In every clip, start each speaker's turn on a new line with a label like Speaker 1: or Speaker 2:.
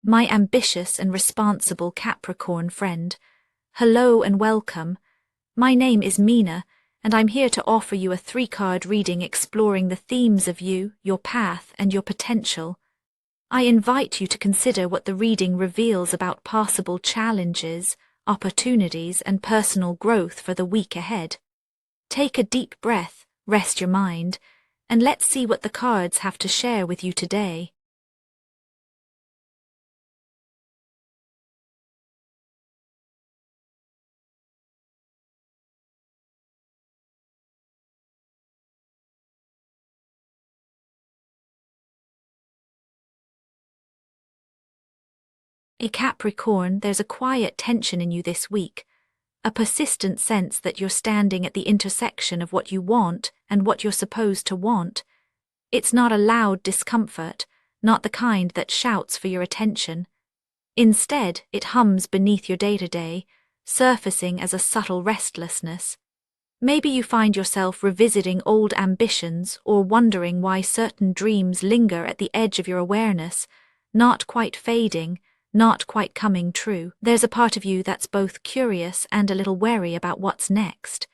Speaker 1: My ambitious and responsible Capricorn friend. Hello and welcome. My name is Mina, and I'm here to offer you a 3-card reading exploring the themes of you, your path, and your potential. I invite you to consider what the reading reveals about possible challenges, opportunities, and personal growth for the week ahead. Take a deep breath, rest your mind, and let's see what the cards have to share with you today. A Capricorn, there's a quiet tension in you this week, a persistent sense that you're standing at the intersection of what you want and what you're supposed to want. It's not a loud discomfort, not the kind that shouts for your attention. Instead, it hums beneath your day-to-day, surfacing as a subtle restlessness. Maybe you find yourself revisiting old ambitions or wondering why certain dreams linger at the edge of your awareness, not quite fading, not quite coming true. There's a part of you that's both curious and a little wary about what's next.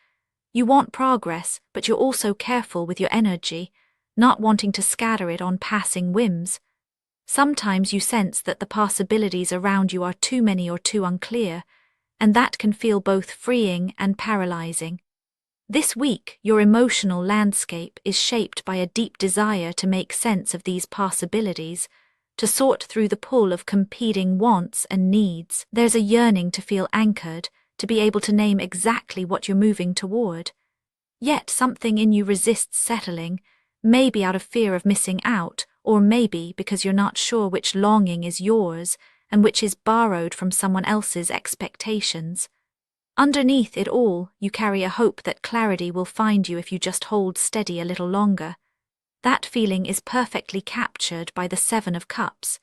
Speaker 1: You want progress, but you're also careful with your energy, not wanting to scatter it on passing whims. Sometimes you sense that the possibilities around you are too many or too unclear, and that can feel both freeing and paralyzing. This week, your emotional landscape is shaped by a deep desire to make sense of these possibilities, to sort through the pull of competing wants and needs. There's a yearning to feel anchored, to be able to name exactly what you're moving toward. Yet something in you resists settling, maybe out of fear of missing out, or maybe because you're not sure which longing is yours and which is borrowed from someone else's expectations. Underneath it all, you carry a hope that clarity will find you if you just hold steady a little longer. That feeling is perfectly captured by the 7 of Cups.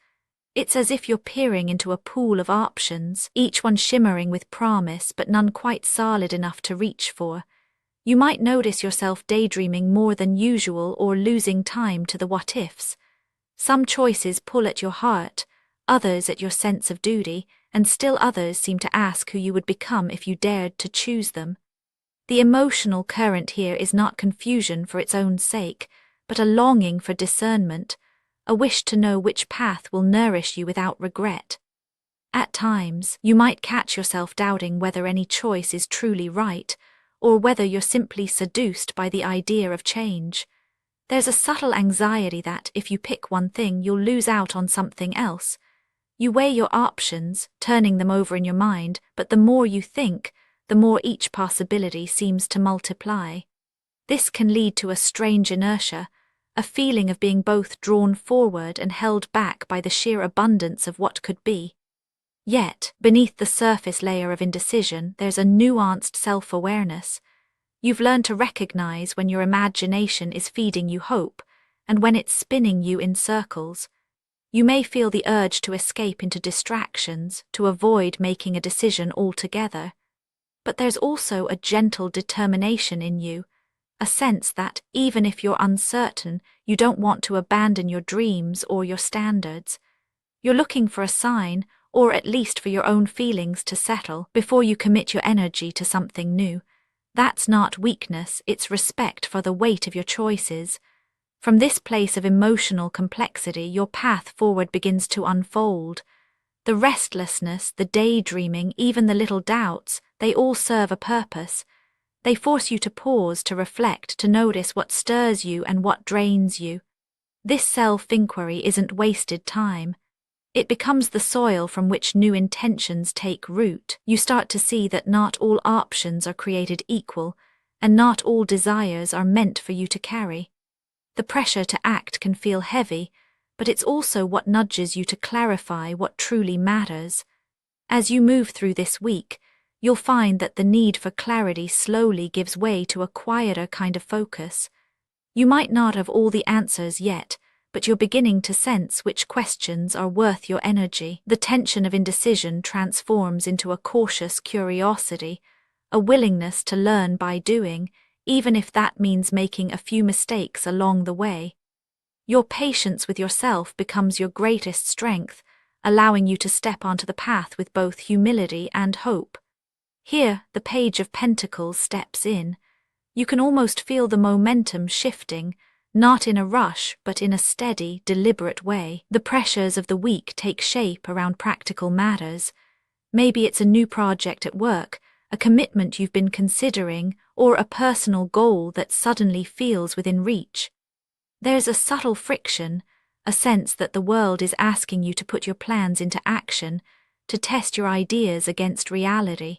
Speaker 1: It's as if you're peering into a pool of options, each one shimmering with promise but none quite solid enough to reach for. You might notice yourself daydreaming more than usual or losing time to the what-ifs. Some choices pull at your heart, others at your sense of duty, and still others seem to ask who you would become if you dared to choose them. The emotional current here is not confusion for its own sake, but a longing for discernment, a wish to know which path will nourish you without regret. At times, you might catch yourself doubting whether any choice is truly right, or whether you're simply seduced by the idea of change. There's a subtle anxiety that, if you pick one thing, you'll lose out on something else. You weigh your options, turning them over in your mind, but the more you think, the more each possibility seems to multiply. This can lead to a strange inertia, a feeling of being both drawn forward and held back by the sheer abundance of what could be. Yet, beneath the surface layer of indecision, there's a nuanced self-awareness. You've learned to recognize when your imagination is feeding you hope, and when it's spinning you in circles. You may feel the urge to escape into distractions, to avoid making a decision altogether. But there's also a gentle determination in you, a sense that, even if you're uncertain, you don't want to abandon your dreams or your standards. You're looking for a sign, or at least for your own feelings to settle, before you commit your energy to something new. That's not weakness, it's respect for the weight of your choices. From this place of emotional complexity, your path forward begins to unfold. The restlessness, the daydreaming, even the little doubts, they all serve a purpose. They force you to pause, to reflect, to notice what stirs you and what drains you. This self-inquiry isn't wasted time. It becomes the soil from which new intentions take root. You start to see that not all options are created equal, and not all desires are meant for you to carry. The pressure to act can feel heavy, but it's also what nudges you to clarify what truly matters. As you move through this week, you'll find that the need for clarity slowly gives way to a quieter kind of focus. You might not have all the answers yet, but you're beginning to sense which questions are worth your energy. The tension of indecision transforms into a cautious curiosity, a willingness to learn by doing, even if that means making a few mistakes along the way. Your patience with yourself becomes your greatest strength, allowing you to step onto the path with both humility and hope. Here, the Page of Pentacles steps in. You can almost feel the momentum shifting, not in a rush, but in a steady, deliberate way. The pressures of the week take shape around practical matters. Maybe it's a new project at work, a commitment you've been considering, or a personal goal that suddenly feels within reach. There's a subtle friction, a sense that the world is asking you to put your plans into action, to test your ideas against reality.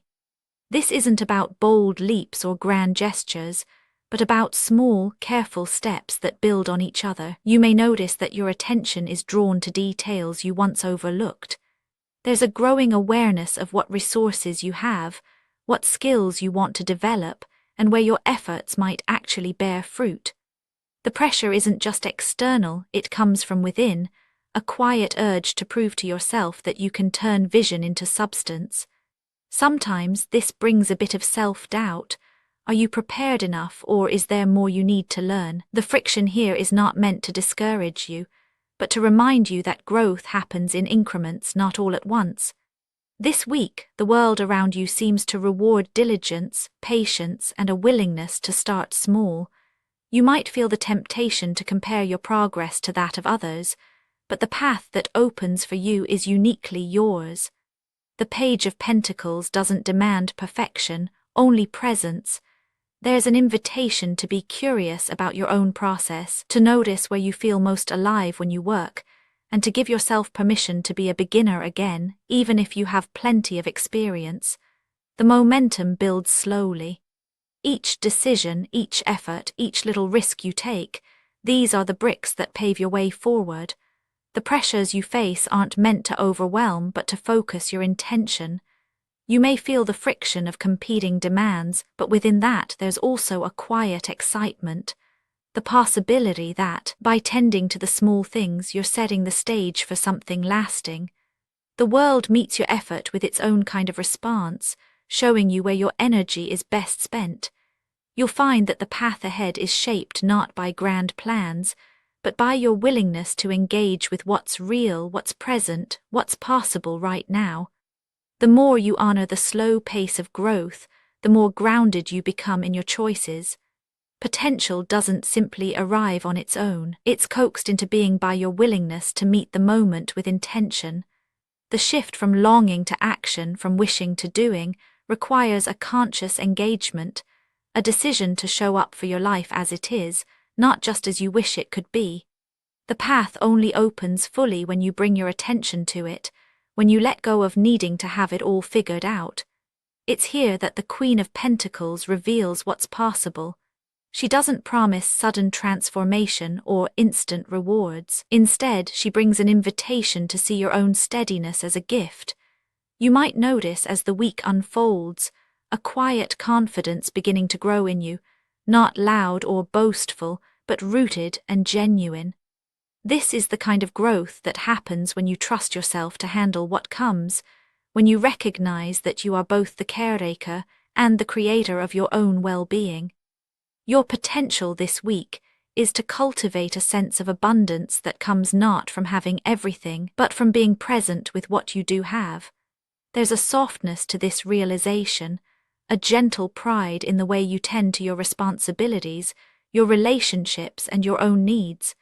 Speaker 1: This isn't about bold leaps or grand gestures, but about small, careful steps that build on each other. You may notice that your attention is drawn to details you once overlooked. There's a growing awareness of what resources you have, what skills you want to develop, and where your efforts might actually bear fruit. The pressure isn't just external, it comes from within, a quiet urge to prove to yourself that you can turn vision into substance. Sometimes this brings a bit of self-doubt. Are you prepared enough, or is there more you need to learn? The friction here is not meant to discourage you, but to remind you that growth happens in increments, not all at once. This week, the world around you seems to reward diligence, patience, and a willingness to start small. You might feel the temptation to compare your progress to that of others, but the path that opens for you is uniquely yours. The Page of Pentacles doesn't demand perfection, only presence. There's an invitation to be curious about your own process, to notice where you feel most alive when you work, and to give yourself permission to be a beginner again, even if you have plenty of experience. The momentum builds slowly. Each decision, each effort, each little risk you take, these are the bricks that pave your way forward. The pressures you face aren't meant to overwhelm, but to focus your intention. You may feel the friction of competing demands, but within that there's also a quiet excitement. The possibility that, by tending to the small things, you're setting the stage for something lasting. The world meets your effort with its own kind of response, showing you where your energy is best spent. You'll find that the path ahead is shaped not by grand plans, but by your willingness to engage with what's real, what's present, what's possible right now. The more you honor the slow pace of growth, the more grounded you become in your choices. Potential doesn't simply arrive on its own, it's coaxed into being by your willingness to meet the moment with intention. The shift from longing to action, from wishing to doing, requires a conscious engagement, a decision to show up for your life as it is, not just as you wish it could be. The path only opens fully when you bring your attention to it, when you let go of needing to have it all figured out. It's here that the Queen of Pentacles reveals what's possible. She doesn't promise sudden transformation or instant rewards. Instead, she brings an invitation to see your own steadiness as a gift. You might notice as the week unfolds, a quiet confidence beginning to grow in you, not loud or boastful, but rooted and genuine. This is the kind of growth that happens when you trust yourself to handle what comes, when you recognize that you are both the caretaker and the creator of your own well-being. Your potential this week is to cultivate a sense of abundance that comes not from having everything, but from being present with what you do have. There's a softness to this realization, a gentle pride in the way you tend to your responsibilities, your relationships, and your own needs.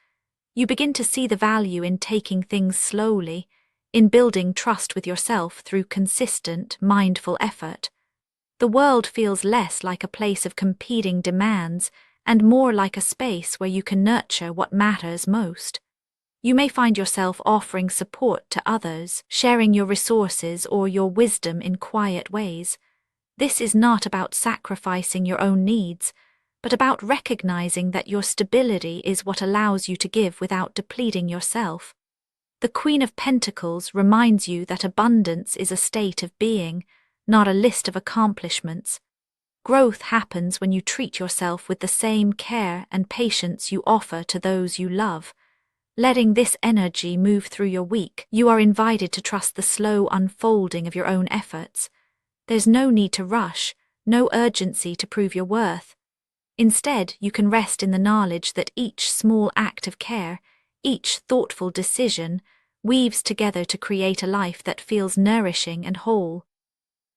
Speaker 1: You begin to see the value in taking things slowly, in building trust with yourself through consistent, mindful effort. The world feels less like a place of competing demands and more like a space where you can nurture what matters most. You may find yourself offering support to others, sharing your resources or your wisdom in quiet ways. This is not about sacrificing your own needs, but about recognizing that your stability is what allows you to give without depleting yourself. The Queen of Pentacles reminds you that abundance is a state of being, not a list of accomplishments. Growth happens when you treat yourself with the same care and patience you offer to those you love. Letting this energy move through your week, you are invited to trust the slow unfolding of your own efforts. There's no need to rush, no urgency to prove your worth. Instead, you can rest in the knowledge that each small act of care, each thoughtful decision, weaves together to create a life that feels nourishing and whole.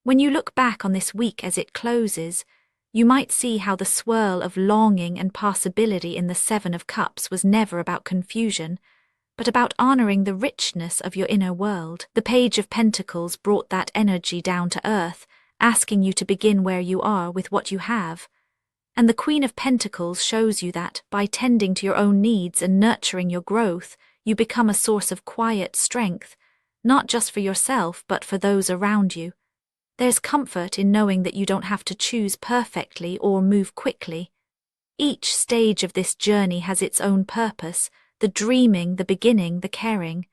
Speaker 1: When you look back on this week as it closes, you might see how the swirl of longing and possibility in the Seven of Cups was never about confusion, but about honoring the richness of your inner world. The Page of Pentacles brought that energy down to earth, asking you to begin where you are with what you have. And the Queen of Pentacles shows you that, by tending to your own needs and nurturing your growth, you become a source of quiet strength, not just for yourself but for those around you. There's comfort in knowing that you don't have to choose perfectly or move quickly. Each stage of this journey has its own purpose, the dreaming, the beginning, the caring.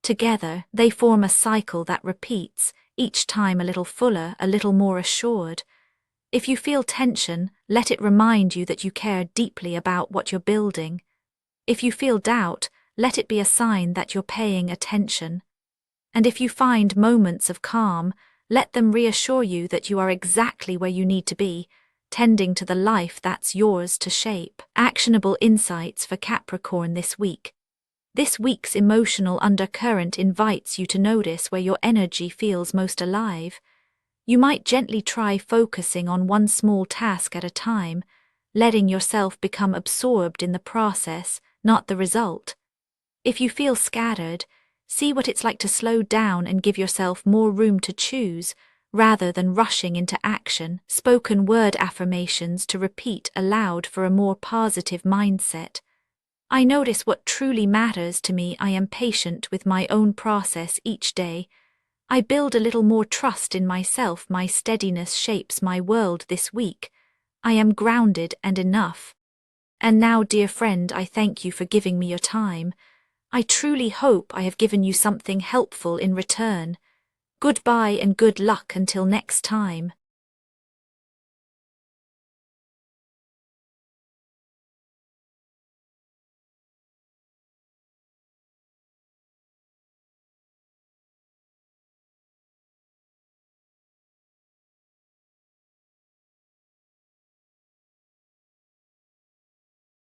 Speaker 1: Together, they form a cycle that repeats, each time a little fuller, a little more assured. If you feel tension, let it remind you that you care deeply about what you're building. If you feel doubt, let it be a sign that you're paying attention. And if you find moments of calm, let them reassure you that you are exactly where you need to be, tending to the life that's yours to shape. Actionable insights for Capricorn this week. This week's emotional undercurrent invites you to notice where your energy feels most alive. You might gently try focusing on one small task at a time, letting yourself become absorbed in the process, not the result. If you feel scattered, see what it's like to slow down and give yourself more room to choose, rather than rushing into action. Spoken word affirmations to repeat aloud for a more positive mindset. I notice what truly matters to me. I am patient with my own process each day. I build a little more trust in myself. My steadiness shapes my world this week. I am grounded and enough. And now, dear friend, I thank you for giving me your time. I truly hope I have given you something helpful in return. Goodbye and good luck until next time.